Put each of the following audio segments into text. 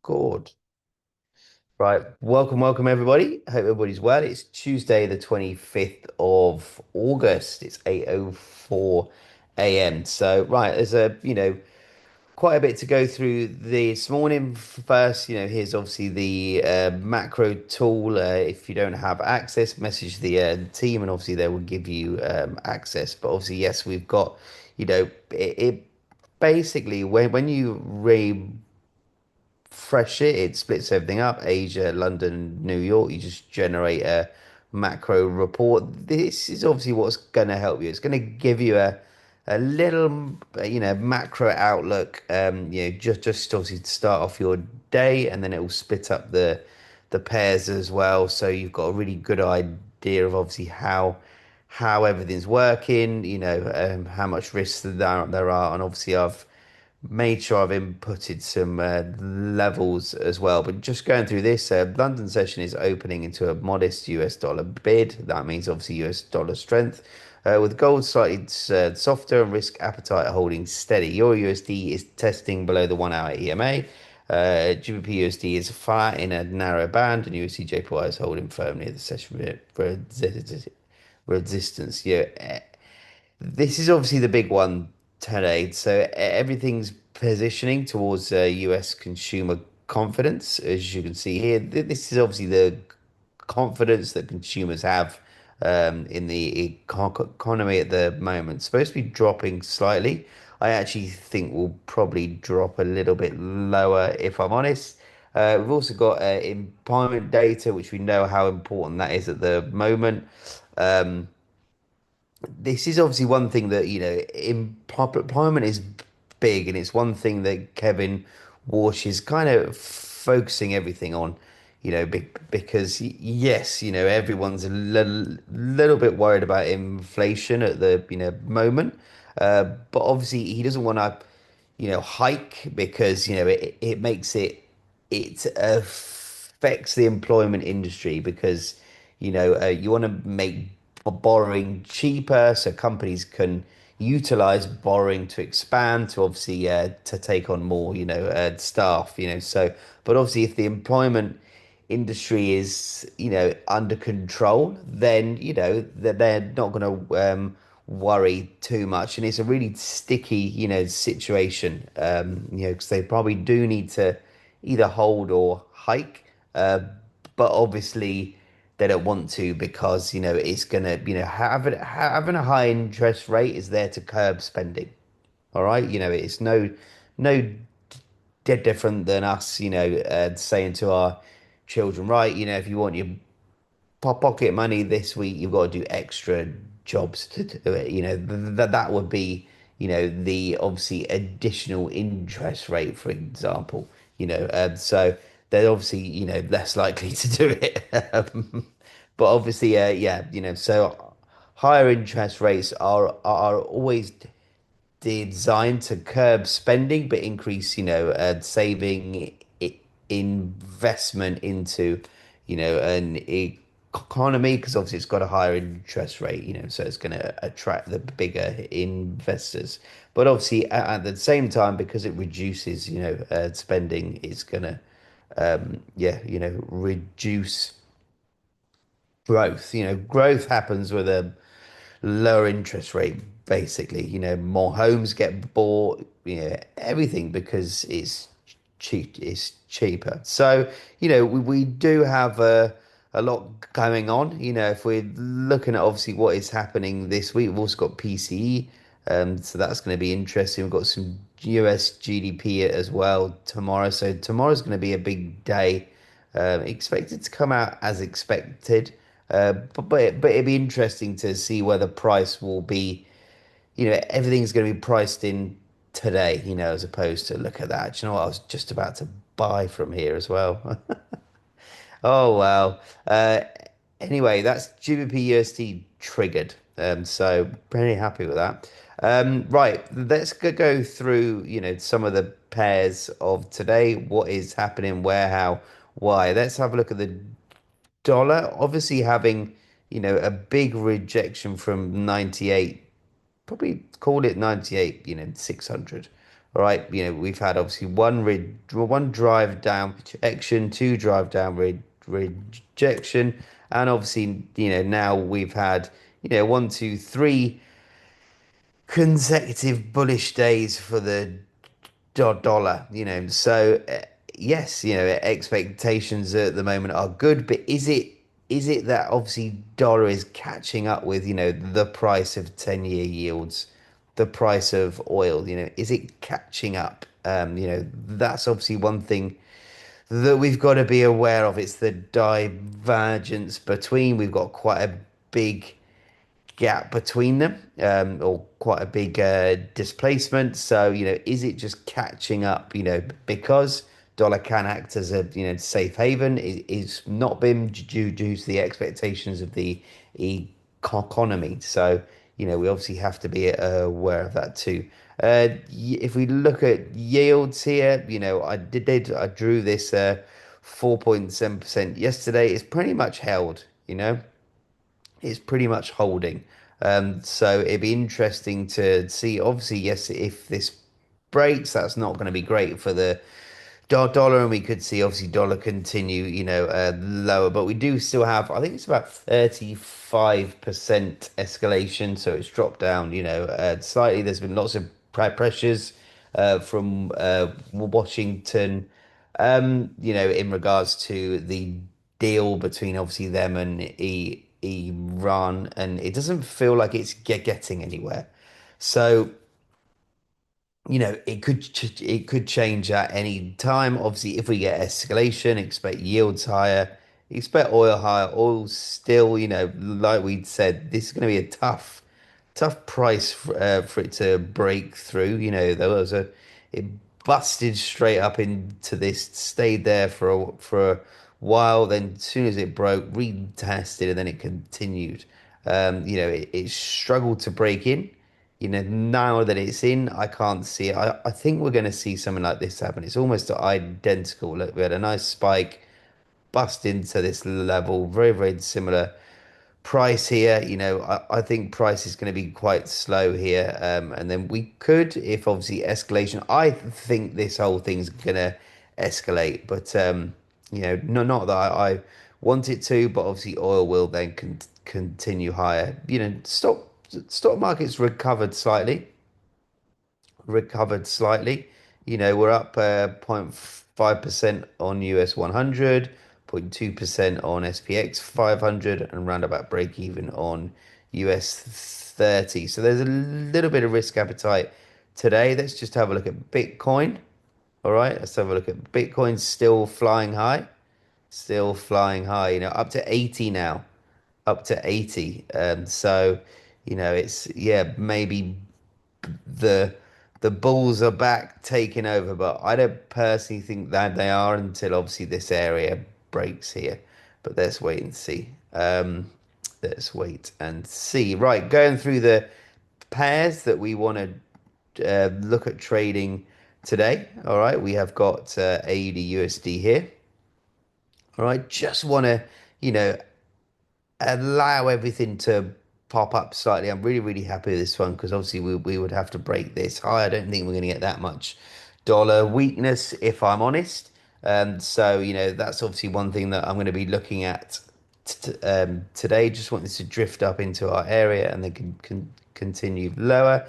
Good. Right. Welcome everybody. Hope everybody's well. It's Tuesday, the 25th of August. It's 8:04 a.m. So, right, there's quite a bit to go through this morning. First, here's obviously the macro tool. If you don't have access, message the team, and obviously they will give you access. But obviously, yes, we've got, it basically when you fresh it splits everything up: Asia, London, New York. You just generate a macro report. This is obviously what's going to help you. It's going to give you a little macro outlook, just obviously to start off your day, and then it will split up the pairs as well, so you've got a really good idea of obviously how everything's working, how much risk there are, and obviously I've made sure I've inputted some levels as well. But just going through this, London session is opening into a modest US dollar bid. That means obviously US dollar strength. With gold slightly softer and risk appetite holding steady. Euro USD is testing below the 1 hour EMA. GBP USD is flat in a narrow band, and USD JPY is holding firmly at the session resistance. This is obviously the big one today. So everything's positioning towards US consumer confidence, as you can see here. This is obviously the confidence that consumers have in the economy at the moment. It's supposed to be dropping slightly. I actually think we'll probably drop a little bit lower, if I'm honest. We've also got employment data, which we know how important that is at the moment. This is obviously one thing that, employment is big, and it's one thing that Kevin Walsh is kind of focusing everything on, because yes, everyone's a little bit worried about inflation at the, moment. But obviously he doesn't want to, hike because, it makes it affects the employment industry because you want to make borrowing cheaper so companies can utilize borrowing to expand, to obviously to take on more staff, so but obviously if the employment industry is under control, then that they're not going to worry too much, and it's a really sticky situation, because they probably do need to either hold or hike, but obviously they don't want to because it's gonna having a high interest rate is there to curb spending. All right, it's no dead different than us, saying to our children, right, if you want your pocket money this week, you've got to do extra jobs to do it. That would be, the obviously additional interest rate, for example. So they're obviously, less likely to do it. But obviously, yeah, so higher interest rates are always designed to curb spending but increase, saving, investment into, an economy, because obviously it's got a higher interest rate, so it's going to attract the bigger investors. But obviously at the same time, because it reduces, spending, it's going to, yeah, reduce growth. Growth happens with a lower interest rate, basically. More homes get bought, everything because it's cheaper. So, we do have a lot going on. If we're looking at obviously what is happening this week, we've also got PCE, so that's going to be interesting. We've got some US GDP as well tomorrow. So tomorrow's going to be a big day. Expected to come out as expected. But it'd be interesting to see where the price will be. Everything's going to be priced in today, as opposed to look at that. Do you know what? I was just about to buy from here as well. Oh, wow. Anyway, that's GBP USD triggered. So pretty happy with that. Right, let's go through, some of the pairs of today. What is happening, where, how, why. Let's have a look at the dollar, obviously having, a big rejection from 98, probably call it 98, 600. All right, we've had obviously one drive down rejection, two drive down rejection, and obviously, now we've had, one, two, three consecutive bullish days for the dollar, so yes, expectations at the moment are good, but is it that obviously dollar is catching up with, the price of 10-year yields, the price of oil, is it catching up? That's obviously one thing that we've got to be aware of. It's the divergence between, we've got quite a big gap between them, or quite a big displacement. So, is it just catching up, because dollar can act as a, safe haven? It's not been due to the expectations of the economy. So, we obviously have to be aware of that too. If we look at yields here, I drew this 4.7% yesterday. It's pretty much held, it's pretty much holding. So it'd be interesting to see. Obviously, yes, if this breaks, that's not going to be great for the dollar, and we could see obviously dollar continue, lower. But we do still have, I think it's about 35% escalation, so it's dropped down, slightly. There's been lots of pressures from Washington, in regards to the deal between obviously them and Iran, and it doesn't feel like it's getting anywhere. So, it could change at any time. Obviously, if we get escalation, expect yields higher, expect oil higher. Oil still, like we said, this is going to be a tough price for it to break through. There was it busted straight up into this, stayed there for a while. Then as soon as it broke, retested, and then it continued. It struggled to break in. Now that it's in, I can't see it. I think we're going to see something like this happen. It's almost identical. Look, we had a nice spike, bust into this level, very, very similar price here. I think price is going to be quite slow here. And then we could, if obviously escalation, I think this whole thing's going to escalate. But, no, not that I want it to, but obviously oil will then continue higher. Stock market's recovered slightly. We're up 0.5% on US 100, 0.2% on SPX 500, and round about break even on US 30. So there's a little bit of risk appetite today. Let's just have a look at Bitcoin. All right, let's have a look at Bitcoin, still flying high, still flying high, up to 80 now, up to 80. So, it's, yeah, maybe the the Bulls are back taking over, but I don't personally think that they are until obviously this area breaks here. But let's wait and see. Let's wait and see. Right, going through the pairs that we want to look at trading today. All right, we have got AUD USD here. All right, just want to, you know, allow everything to pop up slightly. I'm really, really happy with this one because obviously we would have to break this high. I don't think we're going to get that much dollar weakness, if I'm honest. So, that's obviously one thing that I'm going to be looking at today. Just want this to drift up into our area and then can continue lower.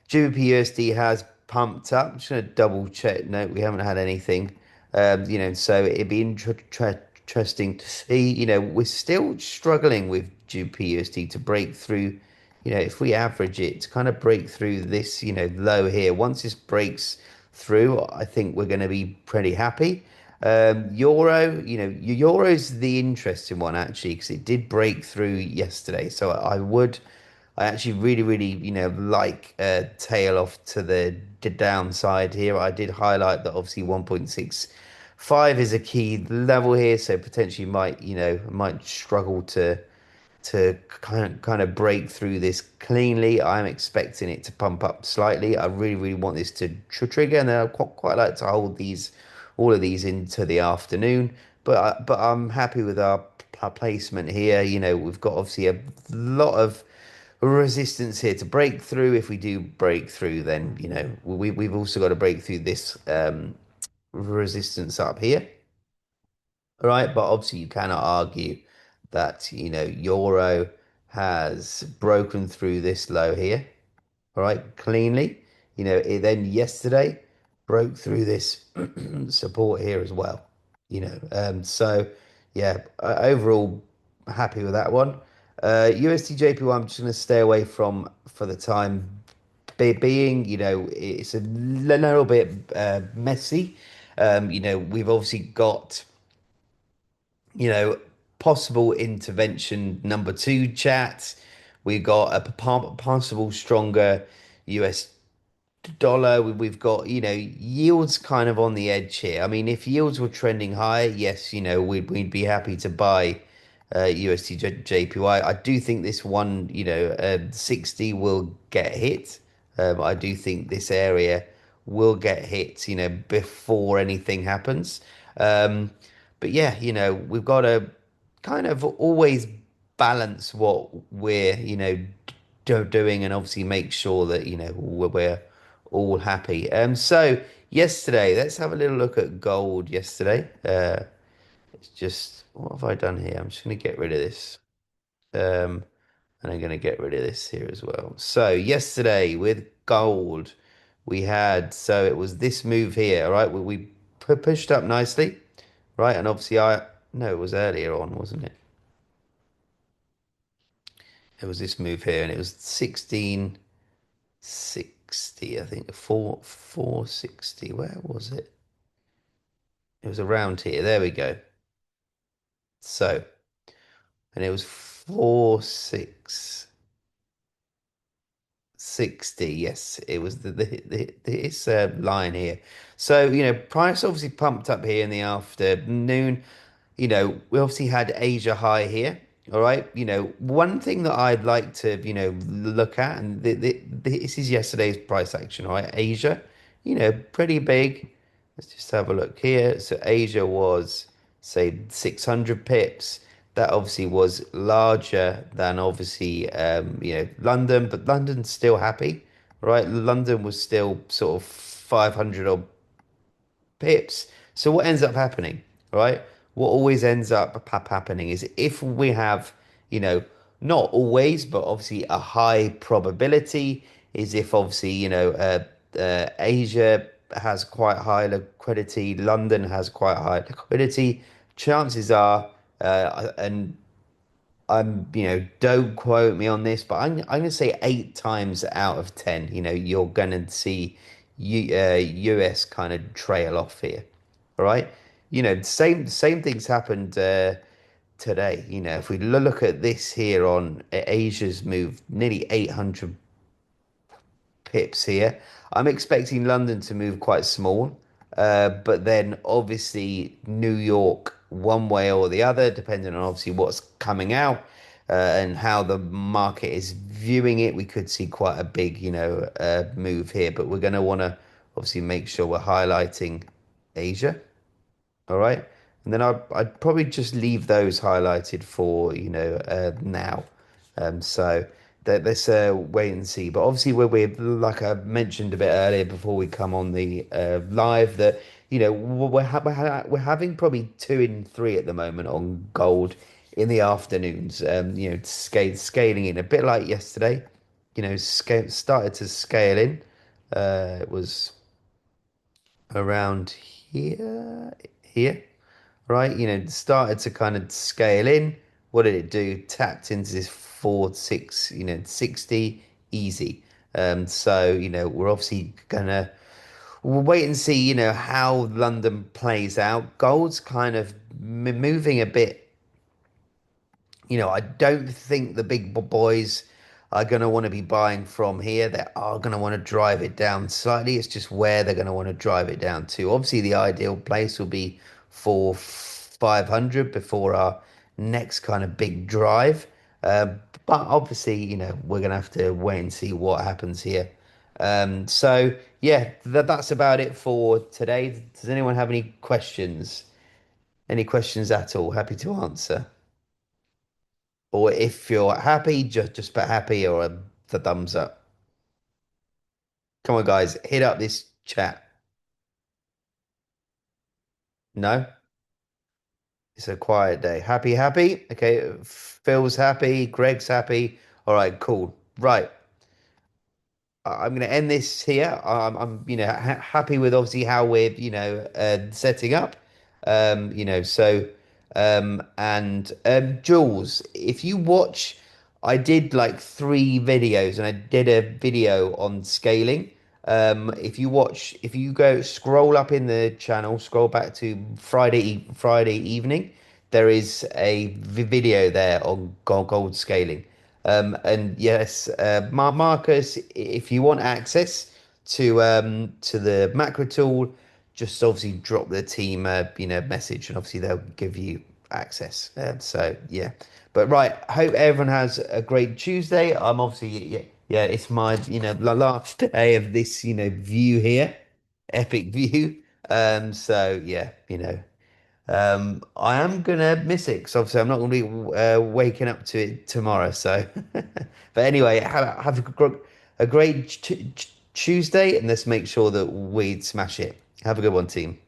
GBP has pumped up. I'm just going to double check. No, we haven't had anything. So it'd be interesting to see. We're still struggling with GBP to break through. If we average it, to kind of break through this, low here. Once this breaks through, I think we're going to be pretty happy. Euro, Euro's the interesting one actually because it did break through yesterday. So I actually really, really, like tail off to the downside here. I did highlight that obviously 1.65 is a key level here, so potentially might struggle to kind of break through this cleanly. I'm expecting it to pump up slightly. I really, really want this to trigger, and then I quite like to hold all of these into the afternoon. But I'm happy with our placement here. We've got obviously a lot of resistance here to break through. If we do break through, then we've also got to break through this resistance up here. All right, but obviously you cannot argue that euro has broken through this low here. All right, cleanly. It then yesterday broke through this support here as well. So yeah, overall happy with that one. USD JPY, I'm just going to stay away from for the time being. It's a little bit messy. We've obviously got you know, possible intervention number two chat. We got a possible stronger US dollar. We've got, yields kind of on the edge here. I mean, if yields were trending higher, yes, we'd be happy to buy USD JPY. I do think this one, 60 will get hit. I do think this area will get hit, before anything happens. Um, but yeah, we've got to kind of always balance what we're, doing and obviously make sure that, we're all happy. So yesterday, let's have a little look at gold yesterday. It's just, what have I done here? I'm just going to get rid of this. Um, and I'm going to get rid of this here as well. So yesterday with gold, so it was this move here, all right? We pushed up nicely, right? And obviously no, it was earlier on, wasn't it? It was this move here and it was 1660, I think, 460. Where was it? It was around here. There we go. So, and it was 4,660. Yes, it was this line here. So, price obviously pumped up here in the afternoon. We obviously had Asia high here. All right. One thing that I'd like to, look at, and this is yesterday's price action, all right? Asia, pretty big. Let's just have a look here. So Asia was, say, 600 pips. That obviously was larger than obviously, London, but London's still happy, right? London was still sort of 500 or pips. So what ends up happening, right? What always ends up happening is if we have, you know, not always, but obviously a high probability is if obviously, Asia has quite high liquidity, London has quite high liquidity. Chances are, and don't quote me on this, but I'm gonna say 8 times out of 10, you're gonna see US kind of trail off here. All right. Same things happened today. If we look at this here on Asia's move, nearly 800 pips here. I'm expecting London to move quite small, but then obviously New York one way or the other, depending on obviously what's coming out and how the market is viewing it. We could see quite a big, move here, but we're going to want to obviously make sure we're highlighting Asia. All right. And then I'd probably just leave those highlighted for, now. So let's wait and see. But obviously, we're like I mentioned a bit earlier before we come on the live that, we're having probably 2 in 3 at the moment on gold in the afternoons. Scaling in a bit like yesterday, started to scale in. It was around here, right? Started to kind of scale in. What did it do? Tapped into this 4 6, 60 easy. So we're obviously gonna we'll wait and see, how London plays out. Gold's kind of moving a bit. I don't think the big boys are going to want to be buying from here. They are going to want to drive it down slightly. It's just where they're going to want to drive it down to. Obviously, the ideal place will be for 500 before our next kind of big drive. But obviously, we're going to have to wait and see what happens here. So, yeah, that's about it for today. Does anyone have any questions? Any questions at all? Happy to answer. Or if you're happy, just put happy or the thumbs up. Come on, guys, hit up this chat. No, it's a quiet day. Happy, happy. Okay, Phil's happy. Greg's happy. All right, cool. Right. I'm going to end this here. Happy with obviously how we're, setting up. So, Jules, if you watch, I did like three videos and I did a video on scaling. If you go scroll up in the channel, scroll back to Friday evening, there is a video there on gold scaling. And yes, Marcus, if you want access to the macro tool, just obviously drop the team message, and obviously they'll give you access. So yeah, but right, hope everyone has a great Tuesday. I'm obviously yeah, it's my last day of this view here, epic view. So yeah, I am gonna miss it because obviously I'm not gonna be waking up to it tomorrow. So, but anyway, have a great Tuesday, and let's make sure that we smash it. Have a good one, team.